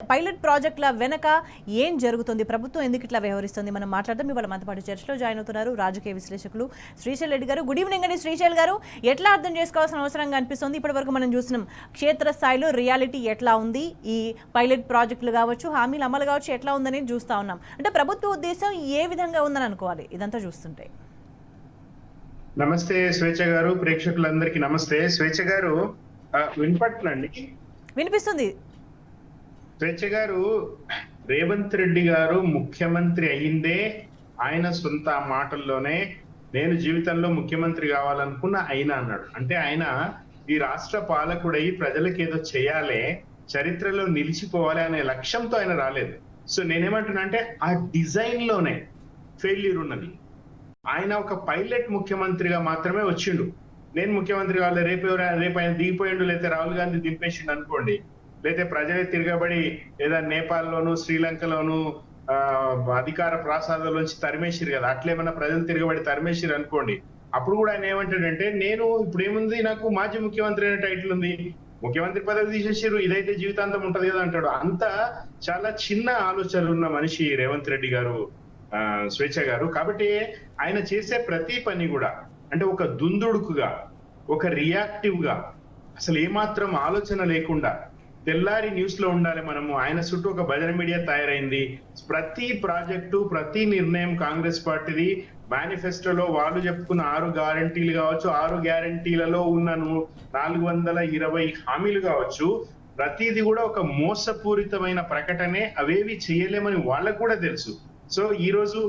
Pilot ప్రాజెక్టుల వెనక ఏం జరుగుతుంది, ప్రభుత్వం ఎందుకు ఇట్లా వ్యవహరిస్తుంది, మనం మాట్లాడదాం. ఇవాళ మనతో పాటు చర్చలో జాయిన్ అవుతున్నారు రాజకీయ విశ్లేషకులు శ్రీశైల్ రెడ్డి గారు. గుడ్ ఈవినింగ్ అండి శ్రీశైల్ గారు. ఎట్లా అర్థం చేసుకోవాల్సిన అవసరంగా అనిపిస్తుంది? ఇప్పటి వరకు మనం చూసినాం క్షేత్రస్థాయిలో రియాలిటీ ఎట్లా ఉంది, ఈ పైలట్ ప్రాజెక్టులు కావచ్చు, హామీలు అమలు కావచ్చు, ఎట్లా ఉందని చూస్తూ ఉన్నాం. అంటే ప్రభుత్వ ఉద్దేశం ఏ విధంగా ఉందని అనుకోవాలి ఇదంతా చూస్తుంటే? నమస్తే స్వేచ్ఛ గారు, ప్రేక్షకులందరికీ నమస్తే. స్వేచ్ఛ గారు వినపట్లండి? వినిపిస్తుంది. స్వేచ్ఛ గారు, రేవంత్ రెడ్డి గారు ముఖ్యమంత్రి అయ్యిందే ఆయన సొంత మాటల్లోనే నేను జీవితంలో ముఖ్యమంత్రి కావాలనుకున్న ఆయన అన్నాడు. అంటే ఆయన ఈ రాష్ట్ర పాలకుడై ప్రజలకు ఏదో చేయాలి, చరిత్రలో నిలిచిపోవాలి అనే లక్ష్యంతో ఆయన రాలేదు. సో నేనేమంటున్నా అంటే ఆ డిజైన్ లోనే ఫెయిల్యూర్ ఉన్నది. ఆయన ఒక పైలట్ ముఖ్యమంత్రిగా మాత్రమే వచ్చిండు. నేను ముఖ్యమంత్రి కావాలి, రేపు ఆయన దిగిపోయిండు, లేకపోతే రాహుల్ గాంధీ దింపేసిండు అనుకోండి, లేకపోతే ప్రజలే తిరగబడి ఏదో నేపాల్లోను శ్రీలంకలోను అధికార ప్రాసాదాల్లోంచి తరిమేసిరు కదా, అట్లేమన్నా ప్రజలు తిరగబడి తరిమేసిరు అనుకోండి, అప్పుడు కూడా ఆయన ఏమంటాడంటే నేను ఇప్పుడు ఏముంది, నాకు మాజీ ముఖ్యమంత్రి అనే టైటిల్ ఉంది, ముఖ్యమంత్రి పదవి తీసేసిరు, ఇదైతే జీవితాంతం ఉంటది కదా అంటాడు. అంత చాలా చిన్న ఆలోచనలు ఉన్న మనిషి రేవంత్ రెడ్డి గారు, స్వేచ్ఛ గారు. కాబట్టి ఆయన చేసే ప్రతి పని కూడా అంటే ఒక దుందుడుకుగా, ఒక రియాక్టివ్ గా, అసలు ఏమాత్రం ఆలోచన లేకుండా తెల్లారి న్యూస్ లో ఉండాలి మనము. ఆయన చుట్టూ ఒక భజన మీడియా తయారైంది. ప్రతి ప్రాజెక్టు, ప్రతి నిర్ణయం కాంగ్రెస్ పార్టీది మేనిఫెస్టోలో వాళ్ళు చెప్పుకున్న 6 గ్యారంటీలు కావచ్చు, 6 గ్యారంటీలలో ఉన్న 420 హామీలు కావచ్చు, ప్రతిది కూడా ఒక మోసపూరితమైన ప్రకటనే, అవేవి చేయలేమని వాళ్ళకు కూడా తెలుసు. సో ఈ రోజు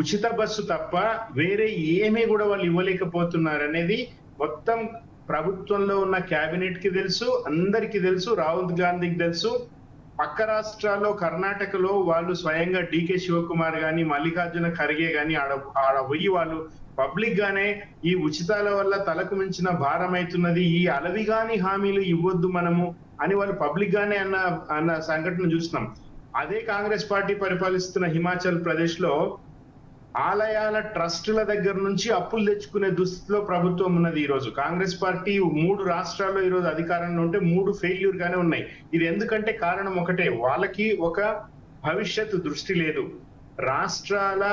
ఉచిత బస్సు తప్ప వేరే ఏమీ కూడా వాళ్ళు ఇవ్వలేకపోతున్నారు అనేది మొత్తం ప్రభుత్వంలో ఉన్న కేబినెట్ కి తెలుసు, అందరికీ తెలుసు, రాహుల్ గాంధీకి తెలుసు. పక్క రాష్ట్రాల్లో కర్ణాటకలో వాళ్ళు స్వయంగా డికే శివకుమార్ గాని, మల్లికార్జున ఖర్గే గాని ఆడ పోయి వాళ్ళు పబ్లిక్ గానే ఈ ఉచితాల వల్ల తలకు మించిన భారం అవుతున్నది, ఈ అలవిగాని హామీలు ఇవ్వద్దు మనము అని వాళ్ళు పబ్లిక్ గానే అన్న సంఘటన చూస్తున్నాం. అదే కాంగ్రెస్ పార్టీ పరిపాలిస్తున్న హిమాచల్ ప్రదేశ్ లో ఆలయాల ట్రస్టుల దగ్గర నుంచి అప్పులు తెచ్చుకునే దుస్థితిలో ప్రభుత్వం ఉన్నది. ఈ రోజు కాంగ్రెస్ పార్టీ 3 రాష్ట్రాల్లో ఈ రోజు అధికారంలో ఉంటే 3 ఫెయిల్యూర్ గానే ఉన్నాయి. ఇది ఎందుకంటే కారణం ఒకటే, వాళ్ళకి ఒక భవిష్యత్తు దృష్టి లేదు, రాష్ట్రాల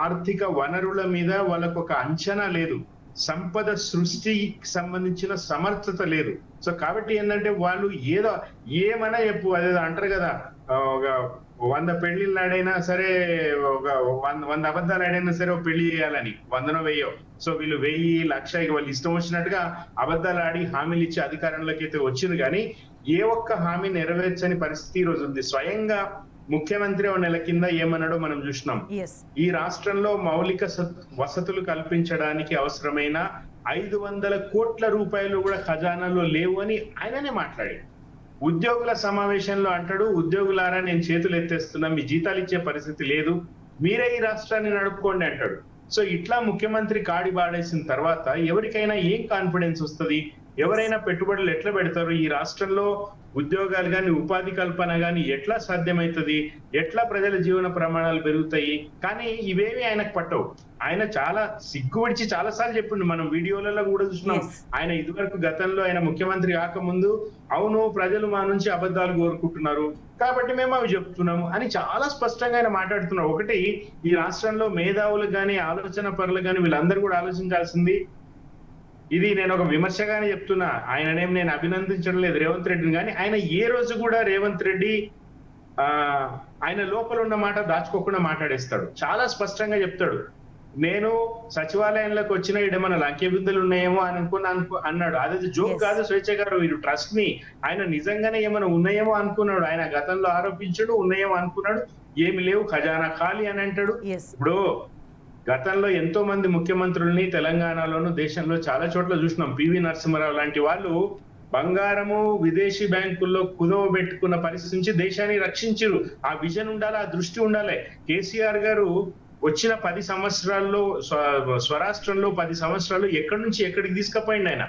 ఆర్థిక వనరుల మీద వాళ్ళకు ఒక అంచనా లేదు, సంపద సృష్టికి సంబంధించిన సమర్థత లేదు. సో కాబట్టి ఏంటంటే వాళ్ళు ఏమైనా చెప్పు, అదేదో అంటారు కదా, ఒక 100 పెళ్లిళ్ళు ఆడైనా సరే, ఒక 100 అబద్ధాలు ఆడైనా సరే ఒక పెళ్లి చేయాలని, 100నో 1000. సో వీళ్ళు 1000, 1,00,000 వాళ్ళు ఇష్టం వచ్చినట్టుగా అబద్ధాలు ఆడి హామీలు ఇచ్చి అధికారంలోకి అయితే వచ్చింది, కానీ ఏ ఒక్క హామీ నెరవేర్చని పరిస్థితి ఈ రోజు ఉంది. స్వయంగా ముఖ్యమంత్రి 1 నెల కింద ఏమన్నాడో మనం చూసినాం. ఈ రాష్ట్రంలో మౌలిక వసతులు కల్పించడానికి అవసరమైన 500 కోట్ల రూపాయలు కూడా ఖజానాలో లేవు అని ఆయననే మాట్లాడాడు. ఉద్యోగుల సమావేశంలో అంటాడు, ఉద్యోగులారా నేను చేతులు ఎత్తేస్తున్నా, మీ జీతాలు ఇచ్చే పరిస్థితి లేదు, మీరే ఈ రాష్ట్రాన్ని నడుపుకోండి అంటాడు. సో ఇట్లా ముఖ్యమంత్రి కాడి బాడేసిన తర్వాత ఎవరికైనా ఏం కాన్ఫిడెన్స్ వస్తుంది, ఎవరైనా పెట్టుబడులు ఎట్లా పెడతారు, ఈ రాష్ట్రంలో ఉద్యోగాలు కానీ ఉపాధి కల్పన కానీ ఎట్లా సాధ్యమవుతుంది, ఎట్లా ప్రజల జీవన ప్రమాణాలు పెరుగుతాయి? కానీ ఇవేవి ఆయనకు పట్టవు. ఆయన చాలా సిగ్గు విడిచి చాలా సార్లు చెప్పిండు, మనం వీడియోలలో కూడా చూసినాం. ఆయన ఇదివరకు గతంలో ఆయన ముఖ్యమంత్రి కాకముందు అవును ప్రజలు మా నుంచి అబద్ధాలు కోరుకుంటున్నారు కాబట్టి మేము అవి చెప్తున్నాము అని చాలా స్పష్టంగా ఆయన మాట్లాడుతున్నారు. ఒకటి, ఈ రాష్ట్రంలో మేధావులు కానీ ఆలోచన పరులు కానీ వీళ్ళందరూ కూడా ఆలోచించాల్సింది, ఇది నేను ఒక విమర్శగానే చెప్తున్నా, ఆయననేం నేను అభినందించడం లేదు రేవంత్ రెడ్డిని, కానీ ఆయన ఏ రోజు కూడా రేవంత్ రెడ్డి ఆయన లోపల ఉన్న మాట దాచుకోకుండా మాట్లాడేస్తాడు, చాలా స్పష్టంగా చెప్తాడు. నేను సచివాలయంలోకి వచ్చిన ఏమైనా లంకె బిందులు ఉన్నాయేమో అని అన్నాడు. అదే జోక్ కాదు స్వేచ్ఛ గారు, మీరు ట్రస్ట్ మీ, ఆయన నిజంగానే ఏమైనా ఉన్నాయేమో అనుకున్నాడు. ఆయన గతంలో ఆరోపించాడు, ఉన్నాయేమో అనుకున్నాడు, ఏమి లేవు, ఖజానా ఖాళీ అని అంటాడు. ఇప్పుడు గతంలో ఎంతో మంది ముఖ్యమంత్రుల్ని తెలంగాణలోను దేశంలో చాలా చోట్ల చూసినాం. పివి నరసింహారావు లాంటి వాళ్ళు బంగారము విదేశీ బ్యాంకుల్లో కుదవ పెట్టుకున్న పరిస్థితి నుంచి దేశాన్ని రక్షించారు. ఆ విజన్ ఉండాలి, ఆ దృష్టి ఉండాలి. కేసీఆర్ గారు వచ్చిన 10 సంవత్సరాల్లో స్వరాష్ట్రంలో 10 సంవత్సరాలు ఎక్కడి నుంచి ఎక్కడికి తీసుకుపోయింది ఆయన.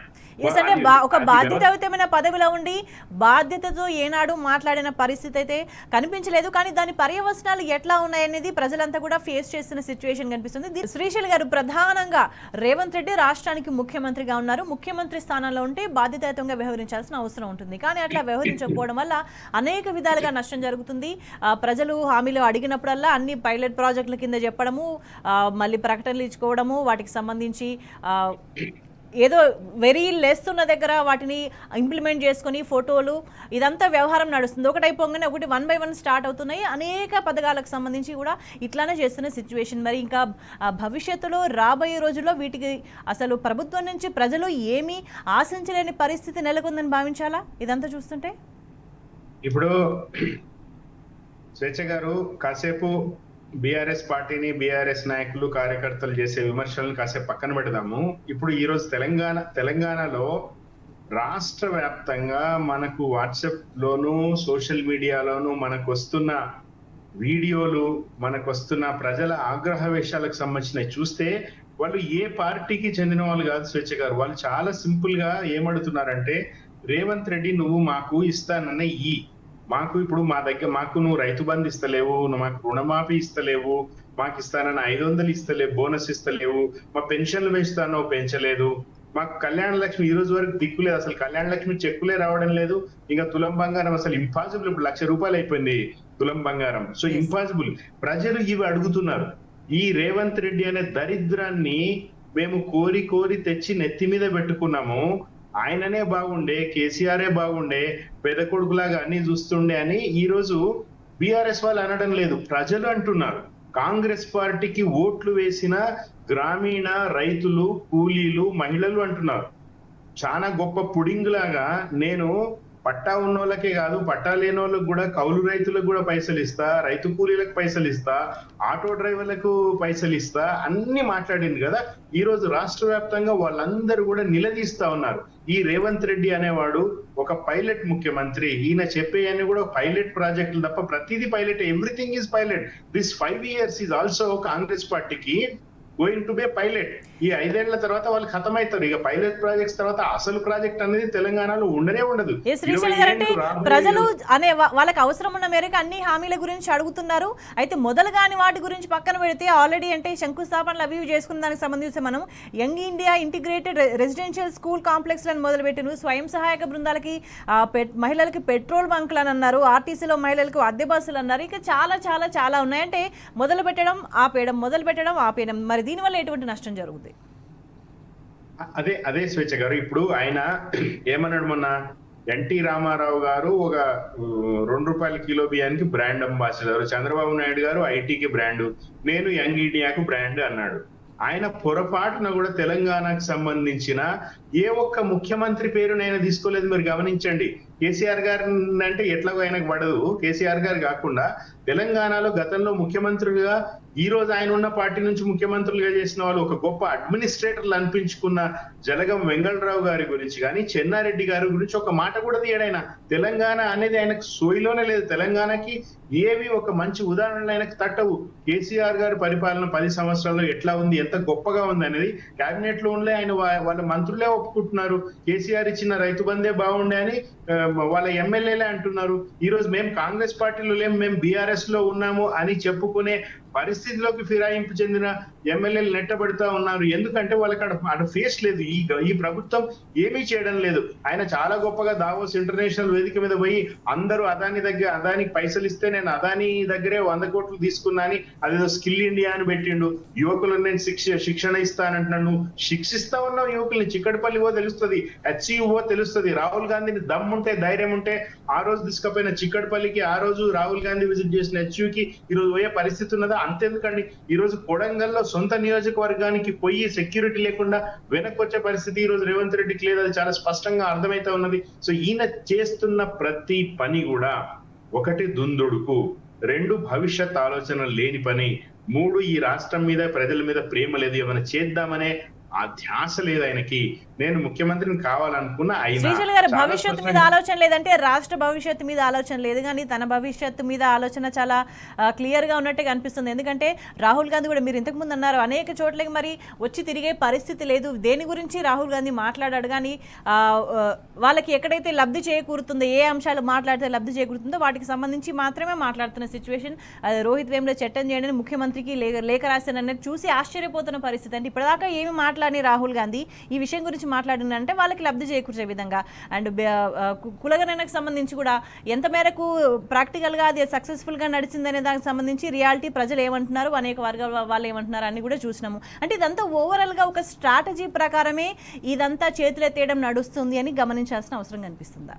అంటే ఒక బాధ్యతాయుతమైన పదవిలో ఉండి బాధ్యతతో ఏనాడు మాట్లాడిన పరిస్థితి అయితే కనిపించలేదు. కానీ దాని పర్యవసనాలు ఎట్లా ఉన్నాయనేది ప్రజలంతా కూడా ఫేస్ చేస్తున్న సిచ్యువేషన్ కనిపిస్తుంది. శ్రీశైల్ గారు, ప్రధానంగా రేవంత్ రెడ్డి రాష్ట్రానికి ముఖ్యమంత్రిగా ఉన్నారు. ముఖ్యమంత్రి స్థానంలో ఉంటే బాధ్యతాయుతంగా వ్యవహరించాల్సిన అవసరం ఉంటుంది. కానీ అట్లా వ్యవహరించకపోవడం వల్ల అనేక విధాలుగా నష్టం జరుగుతుంది. ప్రజలు హామీలు అడిగినప్పుడల్లా అన్ని పైలట్ ప్రాజెక్టుల కింద చెప్పడము, మళ్ళీ ప్రకటనలు ఇచ్చుకోవడము, వాటికి సంబంధించి ఏదో వెరీ లెస్ ఉన్న దగ్గర వాటిని ఇంప్లిమెంట్ చేసుకొని ఫోటోలు, ఇదంతా వ్యవహారం నడుస్తుంది. ఒకటి అయిపోగానే ఒకటి 1 by 1 స్టార్ట్ అవుతున్నాయి. అనేక పథకాలకు సంబంధించి కూడా ఇట్లానే చేస్తున్న సిచ్యువేషన్. మరి ఇంకా భవిష్యత్తులో రాబోయే రోజుల్లో వీటికి అసలు ప్రభుత్వం నుంచి ప్రజలు ఏమీ ఆశించలేని పరిస్థితి నెలకొందని భావించాలా ఇదంతా చూస్తుంటే? ఇప్పుడు స్వేచ్ఛ గారు, కాసేపు బీఆర్ఎస్ పార్టీని, బీఆర్ఎస్ నాయకులు, కార్యకర్తలు చేసే విమర్శలను కాసేపు పక్కన పెడదాము. ఇప్పుడు ఈ రోజు తెలంగాణలో రాష్ట్ర వ్యాప్తంగా మనకు వాట్సాప్ లోను, సోషల్ మీడియాలోను మనకు వస్తున్న వీడియోలు, మనకు వస్తున్న ప్రజల ఆగ్రహవేశాలకు సంబంధించినవి చూస్తే వాళ్ళు ఏ పార్టీకి చెందిన వాళ్ళు కాదు స్వేచ్ఛ గారు. వాళ్ళు చాలా సింపుల్ గా ఏమడుతున్నారంటే, రేవంత్ రెడ్డి నువ్వు మాకు ఇస్తానన్న మాకు ఇప్పుడు మాకు నువ్వు రైతు బంధు ఇస్తలేవు, నువ్వు మాకు రుణమాఫీ ఇస్తలేవు, మాకు ఇస్తానన్న 500 ఇస్తలేవు, బోనస్ ఇస్తలేవు, మా పెన్షన్లు పెంచుతానో పెంచలేదు, మాకు కళ్యాణ లక్ష్మి ఈ రోజు వరకు దిక్కులేదు, అసలు కళ్యాణ లక్ష్మి చెక్కులే రావడం లేదు, ఇంకా తులం బంగారం అసలు ఇంపాసిబుల్, ఇప్పుడు 1,00,000 రూపాయలు అయిపోయింది తులం బంగారం. So impossible. ప్రజలు ఇవి అడుగుతున్నారు. ఈ రేవంత్ రెడ్డి అనే దరిద్రాన్ని మేము కోరి కోరి తెచ్చి నెత్తి మీద పెట్టుకున్నాము. ఆయననే బాగుండే, కేసీఆరే బాగుండే, పెద్ద కొడుకులాగా అన్ని చూస్తుండే అని ఈ రోజు బీఆర్ఎస్ వాళ్ళు అనడం లేదు, ప్రజలు అంటున్నారు. కాంగ్రెస్ పార్టీకి ఓట్లు వేసిన గ్రామీణ రైతులు, కూలీలు, మహిళలు అంటున్నారు. చాలా గొప్ప పుడింగ్ లాగా నేను పట్టా ఉన్న వాళ్ళకే కాదు, పట్టా లేని వాళ్ళకి కూడా, కౌలు రైతులకు కూడా పైసలు ఇస్తా, రైతు కూలీలకు పైసలు ఇస్తా, ఆటో డ్రైవర్లకు పైసలు ఇస్తా అన్ని మాట్లాడింది కదా. ఈ రోజు రాష్ట్ర వ్యాప్తంగా వాళ్ళందరూ కూడా నిలదీస్తా ఉన్నారు. ఈ రేవంత్ రెడ్డి అనేవాడు ఒక పైలట్ ముఖ్యమంత్రి. ఈయన చెప్పేయని కూడా పైలట్ ప్రాజెక్టులు తప్ప ప్రతిదీ pilot, everything is pilot. This 5 years is also Congress పార్టీకి గోయింగ్ టు బే పైలట్. ఈ 5 ఏళ్ల తర్వాత వాళ్ళు ఖతమవుతారు. ఇక పైలట్ ప్రాజెక్ట్స్ తర్వాత అసలు ప్రాజెక్ట్ అనేది తెలంగాణలో ఉండనే ఉండదు. ప్రజలు అనే వాళ్ళకి అవసరం ఉన్న మేరకు అన్ని హామీల గురించి అడుగుతున్నారు. అయితే మొదలు కాని వాటి గురించి పక్కన పెడితే ఆల్రెడీ అంటే శంకుస్థాపనలు అవి చేసుకున్న దానికి సంబంధించి మనం young India integrated residential school కాంప్లెక్స్లను మొదలుపెట్టిన, స్వయం సహాయక బృందాలకి, మహిళలకి పెట్రోల్ బంకులు అని అన్నారు, ఆర్టీసీలో మహిళలకు అద్దె బస్సులు అన్నారు. ఇంకా చాలా చాలా చాలా ఉన్నాయంటే మొదలు పెట్టడం ఆపేయడం. మరి దీనివల్ల ఎటువంటి నష్టం జరుగుతుంది? అదే స్వేచ్ఛ గారు, ఇప్పుడు ఆయన ఏమన్నాడు, మొన్న ఎన్టీ రామారావు గారు ఒక ₹2 కిలో బియ్యానికి బ్రాండ్ అంబాసిడర్, చంద్రబాబు నాయుడు గారు ఐటీకి బ్రాండ్, నేను యంగ్ ఇండియాకు బ్రాండ్ అన్నాడు. ఆయన పొరపాటున కూడా తెలంగాణకు సంబంధించిన ఏ ఒక్క ముఖ్యమంత్రి పేరుని ఆయన తీసుకోలేదు. మీరు గమనించండి. కేసీఆర్ గారు అంటే ఎట్లాగో ఆయనకు పడదు. కేసీఆర్ గారు కాకుండా తెలంగాణలో గతంలో ముఖ్యమంత్రులుగా, ఈ రోజు ఆయన ఉన్న పార్టీ నుంచి ముఖ్యమంత్రులుగా చేసిన వాళ్ళు, ఒక గొప్ప అడ్మినిస్ట్రేటర్లు అనిపించుకున్న జలగం వెంగళరావు గారి గురించి కానీ, చెన్నారెడ్డి గారి గురించి ఒక మాట కూడా తీయడైనా. తెలంగాణ అనేది ఆయనకు సోయిలోనే లేదు. తెలంగాణకి ఏవి ఒక మంచి ఉదాహరణలు ఆయనకు తట్టవు. కేసీఆర్ గారి పరిపాలన 10 సంవత్సరాల్లో ఎట్లా ఉంది, ఎంత గొప్పగా ఉంది అనేది కేబినెట్ లో ఉండే ఆయన వాళ్ళ మంత్రులే ఒప్పుకుంటున్నారు. కేసీఆర్ ఇచ్చిన రైతు బందే బాగుండే అని వాళ్ళ ఎమ్మెల్యేలే అంటున్నారు. ఈ రోజు మేము కాంగ్రెస్ పార్టీలో లేము, మేము బీఆర్ఎస్ లో ఉన్నాము అని చెప్పుకునే పరిస్థితిలోకి ఫిరాయింపు చెందిన ఎమ్మెల్యేలు నెట్టబడుతూ ఉన్నారు. ఎందుకంటే వాళ్ళకి అక్కడ ఫేస్ లేదు. ఈ ప్రభుత్వం ఏమీ చేయడం లేదు. ఆయన చాలా గొప్పగా దావోస్ ఇంటర్నేషనల్ వేదిక మీద పోయి అందరూ అదానికి పైసలు ఇస్తే నేను అదాని దగ్గరే 100 కోట్లు తీసుకున్నా అని అదేదో స్కిల్ ఇండియా అని పెట్టిండు. యువకులను నేను శిక్షణ ఇస్తానంటున్నాను. నువ్వు శిక్షిస్తా ఉన్నావు యువకుల్ని. చిక్కడపల్లి ఓ తెలుస్తుంది, హెచ్ఈఓ తెలుస్తుంది. రాహుల్ గాంధీని దమ్ముంటే, ధైర్యం ఉంటే ఆ రోజు తీసుకుపోయిన చిక్కడపల్లికి, ఆ రోజు రాహుల్ గాంధీ విజిట్ చేసిన హెచ్యూకి ఈ రోజు పోయే పరిస్థితి ఉన్నదా? అంతెందుకండి, ఈ రోజు కొడంగల్లో సొంత నియోజకవర్గానికి పోయి సెక్యూరిటీ లేకుండా వెనక్కి వచ్చే పరిస్థితి ఈ రోజు రేవంత్ రెడ్డికి లేదు. అది చాలా స్పష్టంగా అర్థమైతే ఉన్నది. సో ఈయన చేస్తున్న ప్రతి పని కూడా 1 దుందుడుకు, 2 భవిష్యత్ ఆలోచన లేని పని, 3 ఈ రాష్ట్రం మీద, ప్రజల మీద ప్రేమ లేదు, ఏమైనా చేద్దామనే ఆ ధ్యాస లేదు ఆయనకి. నేను ముఖ్యమంత్రిని కావాలనుకున్న అయినా. శ్రీశైల్ గారు చాలా భవిష్యత్తు మీద స్పష్టంగా ఆలోచన లేదంటే రాష్ట్ర భవిష్యత్తు మీద ఆలోచన లేదు, కానీ తన భవిష్యత్తు మీద ఆలోచన చాలా క్లియర్గా ఉన్నట్టే కనిపిస్తుంది. ఎందుకంటే రాహుల్ గాంధీ కూడా మీరు ఇంతకుముందు అన్నారు అనేక చోట్లకి మరి వచ్చి తిరిగే పరిస్థితి లేదు. దేని గురించి రాహుల్ గాంధీ మాట్లాడాడు, కానీ వాళ్ళకి ఎక్కడైతే లబ్ధి చేకూరుతుందో, ఏ అంశాలు మాట్లాడితే లబ్ధి చేకూరుతుందో వాటికి సంబంధించి మాత్రమే మాట్లాడుతున్న సిచ్యువేషన్. రోహిత్ వేముల చట్టం చేయడానికి ముఖ్యమంత్రికి లేఖ రాశాననేది చూసి ఆశ్చర్యపోతున్న పరిస్థితి. అంటే ఇప్పటిదాకా ఏమి మాట్లాడిన రాహుల్ గాంధీ ఈ విషయం గురించి మాట్లాడిందంటే వాళ్ళకి లబ్ధి చేకూర్చే విధంగా. అండ్ కులగణనకు సంబంధించి కూడా ఎంత మేరకు ప్రాక్టికల్గా అది సక్సెస్ఫుల్గా నడిచిందనే దానికి సంబంధించి రియాలిటీ ప్రజలు ఏమంటున్నారు, అనేక వర్గాల వాళ్ళు ఏమంటున్నారు అని కూడా చూసినాము. అంటే ఇదంతా ఓవరాల్గా ఒక స్ట్రాటజీ ప్రకారమే ఇదంతా చేతులెత్తేయడం నడుస్తుంది అని గమనించాల్సిన అవసరం కనిపిస్తుందా?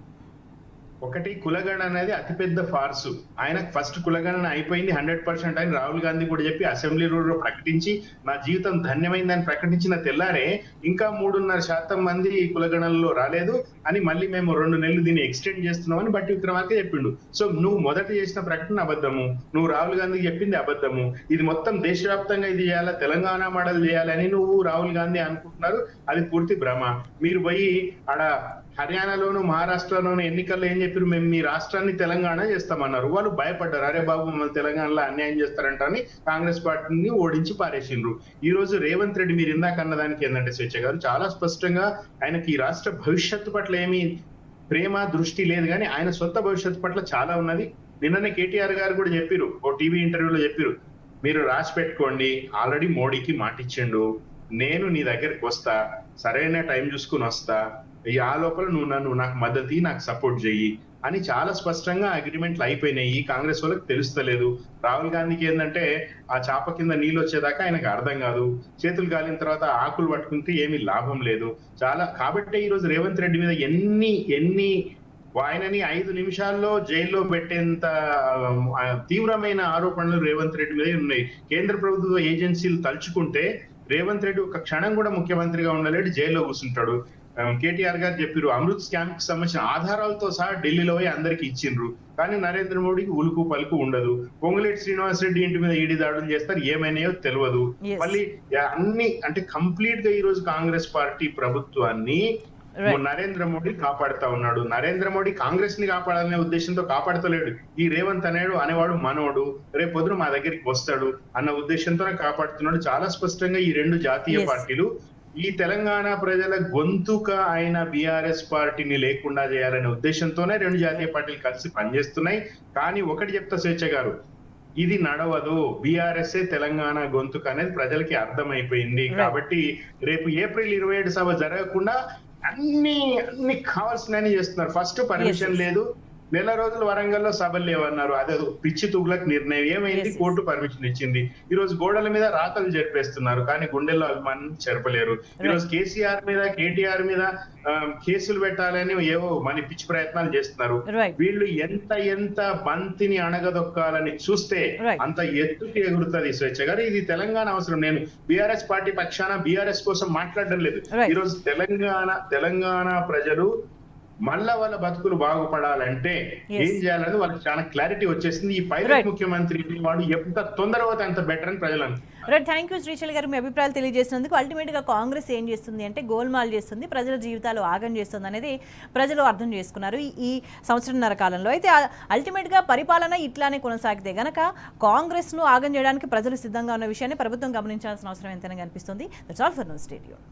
ఒకటి, కులగణన అనేది అతిపెద్ద ఫార్సు. ఆయన ఫస్ట్ కులగణన అయిపోయింది 100% అని రాహుల్ గాంధీ కూడా చెప్పి అసెంబ్లీ రూల్లో ప్రకటించి నా జీవితం ధన్యమైందని ప్రకటించిన తెల్లారే ఇంకా 3.5% మంది కులగణనలో రాలేదు అని మళ్ళీ మేము 2 నెలలు దీన్ని ఎక్స్టెండ్ చేస్తున్నామని బట్టి విక్రమార్క చెప్పిండు. సో నువ్వు మొదట చేసిన ప్రకటన అబద్ధము, నువ్వు రాహుల్ గాంధీకి చెప్పింది అబద్ధము, ఇది మొత్తం దేశవ్యాప్తంగా ఇది చేయాలా, తెలంగాణ మోడల్ చేయాలని నువ్వు రాహుల్ గాంధీ అనుకుంటున్నారు, అది పూర్తి భ్రమ. మీరు పోయి ఆడ హర్యానాలోను మహారాష్ట్రలోను ఎన్నికల్లో ఏం చెప్పారు, మేము మీ రాష్ట్రాన్ని తెలంగాణ చేస్తామన్నారు. వాళ్ళు భయపడ్డారు, అరే బాబు మన తెలంగాణలో అన్యాయం చేస్తారంట అని కాంగ్రెస్ పార్టీని ఓడించి పారేసిండ్రు. ఈ రోజు రేవంత్ రెడ్డి మీరు ఇందాక అన్నదానికి ఏంటంటే స్వేచ్ఛ గారు చాలా స్పష్టంగా ఆయనకి ఈ రాష్ట్ర భవిష్యత్తు పట్ల ఏమీ ప్రేమ దృష్టి లేదు, కానీ ఆయన సొంత భవిష్యత్తు పట్ల చాలా ఉన్నది. నిన్ననే కేటీఆర్ గారు కూడా చెప్పారు, ఓ టీవీ ఇంటర్వ్యూలో చెప్పారు, మీరు రాసి పెట్టుకోండి, ఆల్రెడీ మోడీకి మాటిచ్చిండు, నేను నీ దగ్గరికి వస్తా, సరైన టైం చూసుకుని వస్తా, ఆ లోపల నువ్వు నాకు మద్దతు నాకు సపోర్ట్ చెయ్యి అని చాలా స్పష్టంగా అగ్రిమెంట్లు అయిపోయినాయి. కాంగ్రెస్ వాళ్ళకి తెలుస్తలేదు. రాహుల్ గాంధీకి ఏంటంటే ఆ చాప కింద నీళ్ళు వచ్చేదాకా ఆయనకు అర్థం కాదు, చేతులు కాలిన తర్వాత ఆకులు పట్టుకుంటే ఏమీ లాభం లేదు. కాబట్టి ఈ రోజు రేవంత్ రెడ్డి మీద ఎన్ని ఆయనని 5 నిమిషాల్లో జైల్లో పెట్టేంత తీవ్రమైన ఆరోపణలు రేవంత్ రెడ్డి మీద ఉన్నాయి. కేంద్ర ప్రభుత్వ ఏజెన్సీలు తలుచుకుంటే రేవంత్ రెడ్డి ఒక క్షణం కూడా ముఖ్యమంత్రిగా ఉండలేడు, జైల్లో కూర్చుంటాడు. కేటీఆర్ గారు చెప్పారు, అమృత్ స్కామ్ కి సంబంధించిన ఆధారాలతో సహా ఢిల్లీలో అందరికి ఇచ్చిండ్రు, కానీ నరేంద్ర మోడీకి ఉలుకు పలుకు ఉండదు. పొంగులేటి శ్రీనివాస్ రెడ్డి ఇంటి మీద ఈడీ దాడులు చేస్తారు, ఏమైనాయో తెలియదు. మళ్ళీ అన్ని అంటే కంప్లీట్ గా ఈ రోజు కాంగ్రెస్ పార్టీ ప్రభుత్వాన్ని నరేంద్ర మోడీ కాపాడుతా ఉన్నాడు. నరేంద్ర మోడీ కాంగ్రెస్ ని కాపాడాలనే ఉద్దేశంతో కాపాడుతలేడు. ఈ రేవంత్ అనేవాడు మనోడు, రేపు పొద్దున మా దగ్గరికి వస్తాడు అన్న ఉద్దేశంతోనే కాపాడుతున్నాడు. చాలా స్పష్టంగా ఈ 2 జాతీయ పార్టీలు ఈ తెలంగాణ ప్రజల గొంతుక అయిన బీఆర్ఎస్ పార్టీని లేకుండా చేయాలనే ఉద్దేశంతోనే 2 జాతీయ పార్టీలు కలిసి పనిచేస్తున్నాయి. కానీ ఒకటి చెప్తా స్వేచ్ఛ గారు, ఇది నడవదు. బీఆర్ఎస్ఏ తెలంగాణ గొంతుక అనేది ప్రజలకి అర్థమైపోయింది. కాబట్టి రేపు ఏప్రిల్ 27 సభ జరగకుండా అన్ని కావాల్సినవి చేస్తున్నారు. ఫస్ట్ పర్మిషన్ లేదు, నెల రోజులు వరంగల్లో సభలు లేవన్నారు, అదే పిచ్చి తుగులకు నిర్ణయం. ఏమైంది, కోర్టు పర్మిషన్ ఇచ్చింది. ఈ రోజు గోడల మీద రాతలు జరిపేస్తున్నారు, కానీ గుండెల్లో అభిమానం చెరపలేరు. ఈ రోజు కేసీఆర్ మీద కేటీఆర్ మీద కేసులు పెట్టాలని ఏవో మన పిచ్చి ప్రయత్నాలు చేస్తున్నారు. వీళ్ళు ఎంత బంతిని అణగదొక్కాలని చూస్తే అంత ఎత్తుకి ఎగురుతుంది స్వేచ్ఛ గారు. ఇది తెలంగాణ అవసరం. నేను బీఆర్ఎస్ పార్టీ పక్షాన బీఆర్ఎస్ కోసం మాట్లాడడం లేదు. ఈ రోజు తెలంగాణ ప్రజలు మళ్ళా వాళ్ళ బతుకులు బాగుపడాలంటే ఏం చేయాలని వాళ్ళకి చాలా క్లారిటీ వచ్చేసింది. ఈ పైలట్ ముఖ్యమంత్రి వాడు ఎంత తొందరగా అంత బెటర్ అని ప్రజలు అనుకుంటున్నారు. థ్యాంక్ యూ శ్రీశైల్ గారు, మీ అభిప్రాయాలు తెలియజేసినందుకు. అల్టిమేట్ గా కాంగ్రెస్ ఏం చేస్తుంది అంటే గోల్మాల్ చేస్తుంది, ప్రజల జీవితాలు ఆగం చేస్తుంది అనేది ప్రజలు అర్థం చేసుకున్నారు ఈ సంవత్సరంన్నర కాలంలో. అయితే అల్టిమేట్ గా పరిపాలన ఇట్లానే కొనసాగితే గనక కాంగ్రెస్ ను ఆగం చేయడానికి ప్రజలు సిద్ధంగా ఉన్న విషయాన్ని ప్రభుత్వం గమనించాల్సిన అవసరం ఎంతైనా కనిపిస్తుంది. That's all for now. Stay tuned.